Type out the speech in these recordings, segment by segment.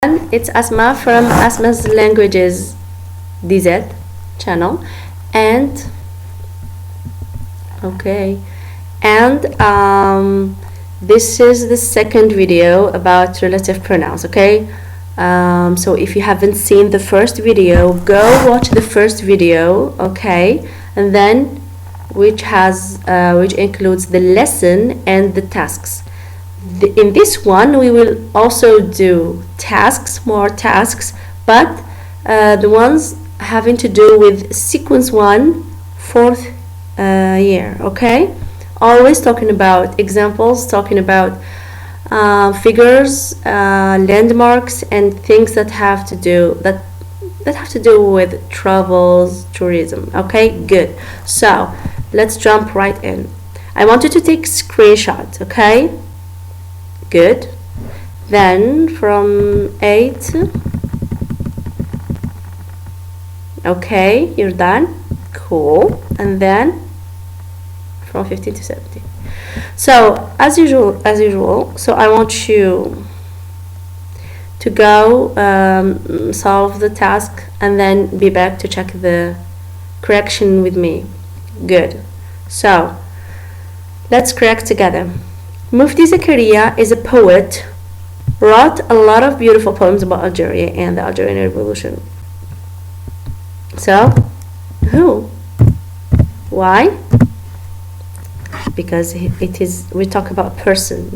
It's Asma from Asma's Languages DZ channel, and this is the second video about relative pronouns. So if you haven't seen the first video, go watch the first video, and then which includes the lesson and the tasks. In this one we will also do more tasks, but the ones having to do with sequence 1, 4th year. Always talking about examples, talking about figures, landmarks, and things that have to do with travels, tourism. Good. So let's jump right in. I want you to take screenshots. Good. Then from 8, you're done. Cool. And then from 15 to 17. So as usual, so I want you to go solve the task and then be back to check the correction with me. Good. So let's correct together. Mufdi Zakaria is a poet, wrote a lot of beautiful poems about Algeria and the Algerian Revolution. So, who? Why? Because we talk about person,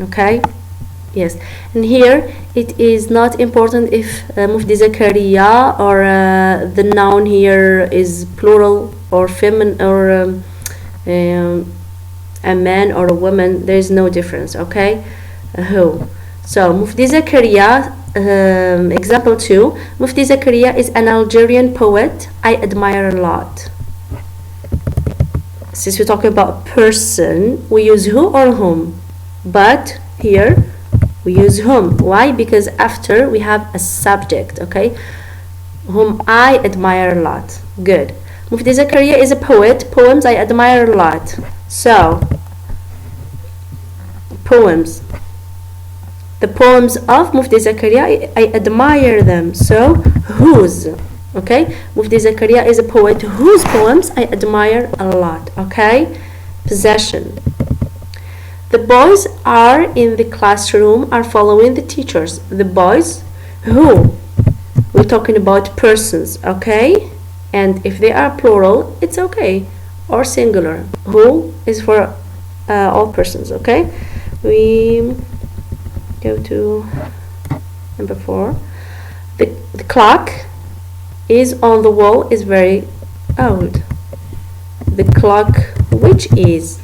Yes, and here it is not important if Mufdi Zakaria or the noun here is plural or feminine or a man or a woman. There is no difference. Who? So Mufdi Zakaria, example 2. Mufdi Zakaria is an Algerian poet I admire a lot. Since we talk about person, we use who or whom, but here we use whom. Why? Because after we have a subject. Whom I admire a lot. Good. Mufdi Zakaria is a poet, poems I admire a lot. So poems, the poems of Mufdi Zakaria, I admire them. So whose? Mufdi Zakaria is a poet whose poems I admire a lot. Possession. The boys are in the classroom are following the teachers. The boys, who? We're talking about persons. And if they are plural, it's or singular. Who is for all persons. We go to number 4. The clock is on the wall is very old. The clock which is,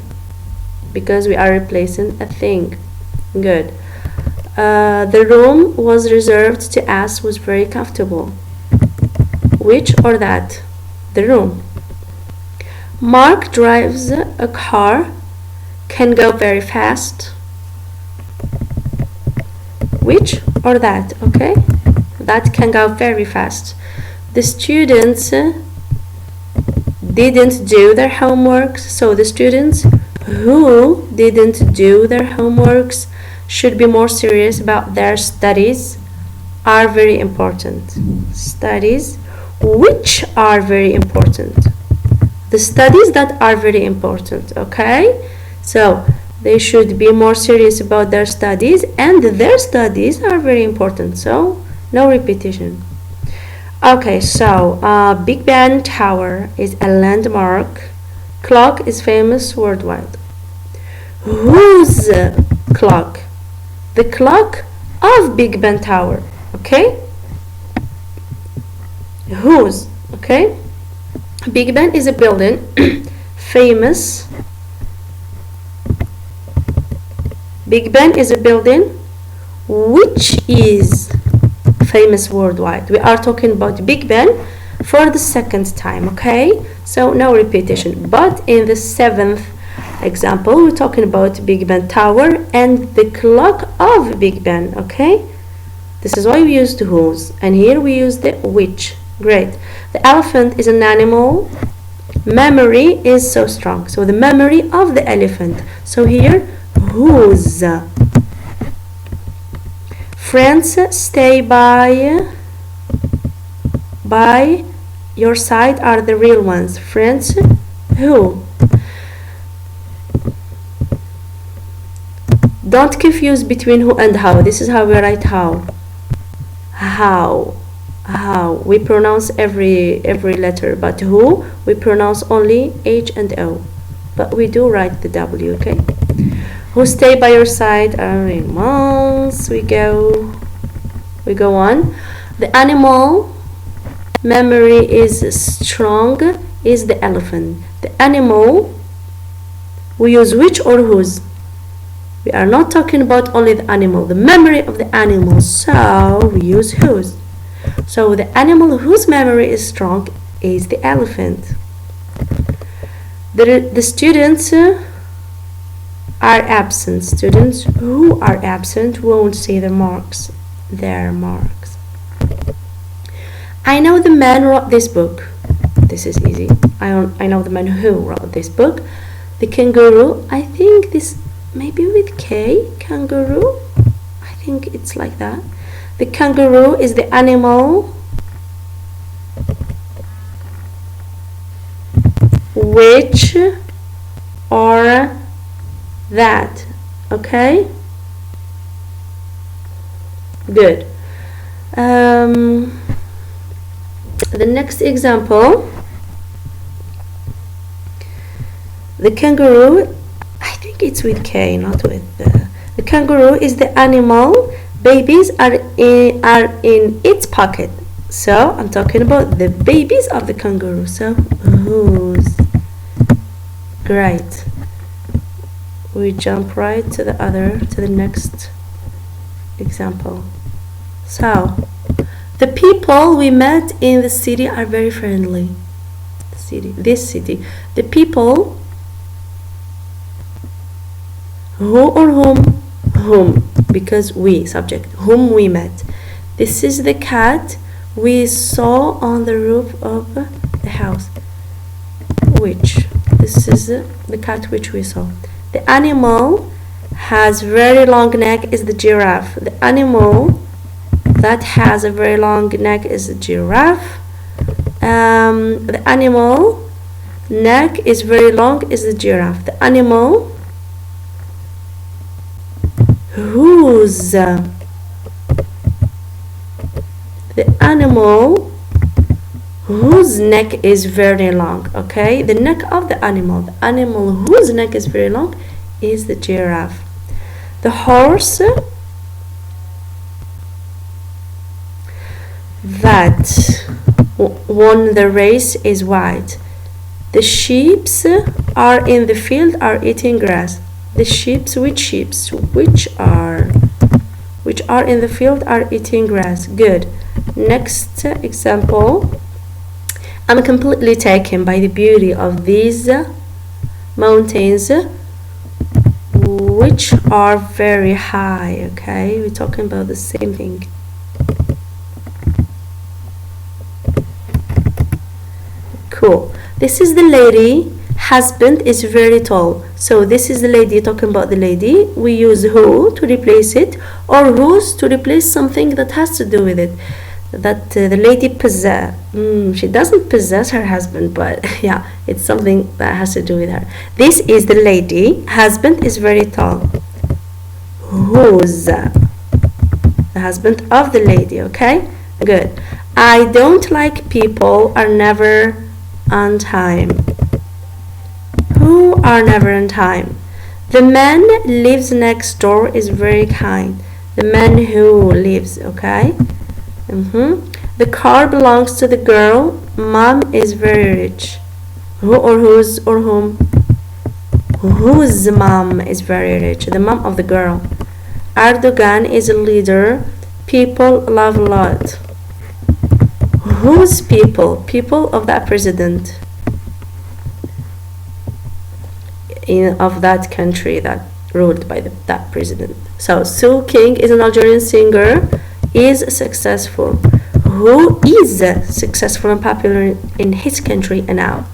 because we are replacing a thing. Good. The room was reserved to us was very comfortable. Which or that? The room. Mark drives a car, can go very fast. Which or that? That can go very fast. The students didn't do their homework, so the students who didn't do their homeworks should be more serious about their studies are very important. Studies which are very important. The studies that are very important. So they should be more serious about their studies, and their studies are very important. So no repetition. So Big Ben Tower is a landmark. Clock is famous worldwide. Whose clock? The clock of Big Ben Tower. Whose? Big Ben is a building famous. Big Ben is a building which is famous worldwide. We are talking about Big Ben for the second time. So no repetition. But in the 7th example, we're talking about Big Ben Tower and the clock of Big Ben. This is why we used whose, and here we use the which. Great. The elephant is an animal. Memory is so strong. So the memory of the elephant. So here whose. Friends stay by your side are the real ones. Friends who? Don't confuse between who and how. This is how we write how. How we pronounce every letter, but who we pronounce only H and O, but we do write the W. Okay, who stay by your side are animals. We go on. The animal memory is strong is the elephant. The animal, we use which or whose. We are not talking about only the animal, the memory of the animal, so we use whose. So the animal whose memory is strong is the elephant. The students are absent. Students who are absent won't say their marks. I know the man who wrote this book. This is easy. I know the man who wrote this book. The kangaroo, I think this maybe with K, kangaroo. I think it's like that. The kangaroo is the animal which or that. Okay, good. The next example, the kangaroo, I think it's with K, not with the kangaroo is the animal babies are in its pocket. So I'm talking about the babies of the kangaroo. So whose? Great. We jump right to the next example. So the people we met in the city are very friendly. This city. The people who or whom, because we, subject, whom we met. This is the cat we saw on the roof of the house. Which? This is the cat which we saw. The animal has very long neck is the giraffe. The animal that has a very long neck is a giraffe. The animal neck is very long is the giraffe. The animal whose, the animal whose neck is very long. Okay, the neck of the animal whose neck is very long is the giraffe. The horse that won the race is white. The sheep are in the field are eating grass. The sheep, which are in the field are eating grass. Good. Next example. I'm completely taken by the beauty of these mountains, which are very high. Okay, we're talking about the same thing. Cool. This is the lady. Husband is very tall. So this is the lady, talking about the lady. We use who to replace it, or whose to replace something that has to do with it. That the lady possess. She doesn't possess her husband, but yeah, it's something that has to do with her. This is the lady. Husband is very tall. Whose? The husband of the lady. Okay, good. I don't like people are never on time. Who are never on time? The man lives next door is very kind. The man who lives. Okay. The car belongs to the girl. Mom is very rich. Who or whose or whom? Whose mom is very rich? The mom of the girl. Erdogan is a leader. People love a lot. Whose people? People of that president. Of that country that ruled by that president. So Sue King is an Algerian singer. Is successful. Who is successful and popular in his country now?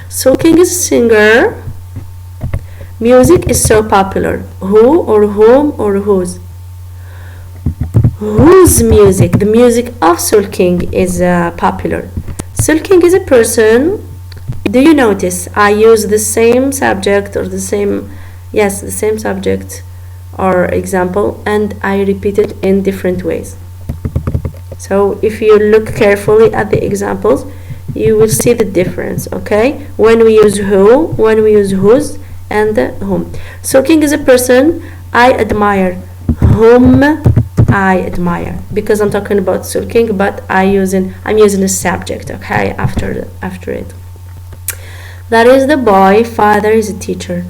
So King is a singer. Music is so popular. Who or whom or whose? whose music, the music of Soul King, is popular. Soul King is a person. Do you notice I use the same subject or the same subject or example, and I repeat it in different ways. So if you look carefully at the examples, you will see the difference, okay? When we use who, when we use whose, and whom. Soul King is a person I admire, whom I admire, because I'm talking about Soul King, but I'm using a subject, okay, after it. That is the boy. Father is a teacher.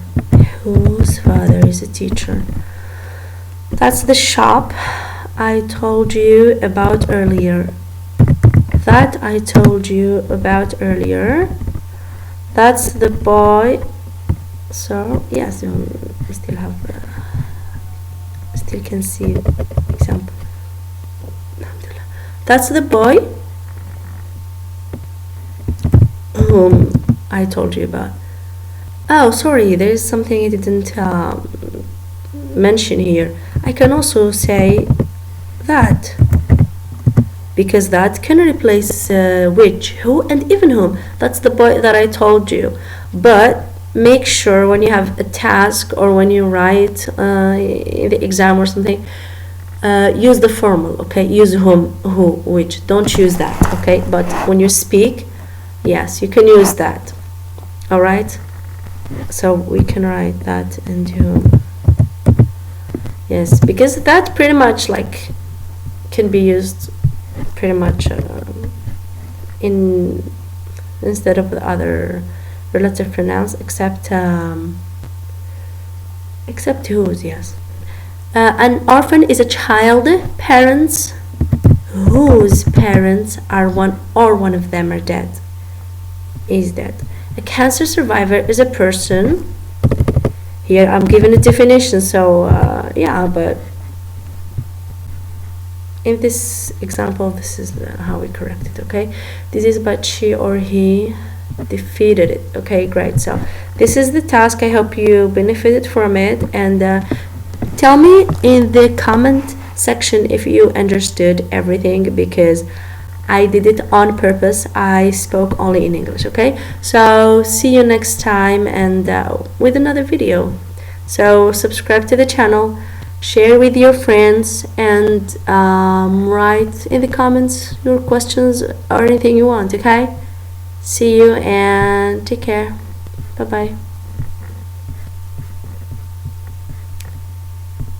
Whose father is a teacher? That's the shop I told you about earlier. That's the boy. So yes, we still have still can see example. That's the boy whom I told you about. Oh, sorry, there is something I didn't mention here. I can also say that, because that can replace which, who, and even whom. That's the boy that I told you. But make sure when you have a task or when you write in the exam or something, use the formal, okay? Use whom, who, which. Don't use that, okay? But when you speak, yes, you can use that. All right? So we can write that and whom. Yes, because that pretty much like can be used pretty much instead of the other relative pronouns, except whose. Yes. An orphan is a child parents whose parents are one of them are dead. Is dead. A cancer survivor is a person. Here I'm giving a definition, so yeah, but in this example, this is how we correct it, okay? This is but she or he defeated it. Okay, great. So this is the task. I hope you benefited from it, and tell me in the comment section if you understood everything, because I did it on purpose. I spoke only in English, okay? So see you next time, and with another video. So subscribe to the channel, share with your friends, and write in the comments your questions or anything you want, okay? See you and take care. Bye bye.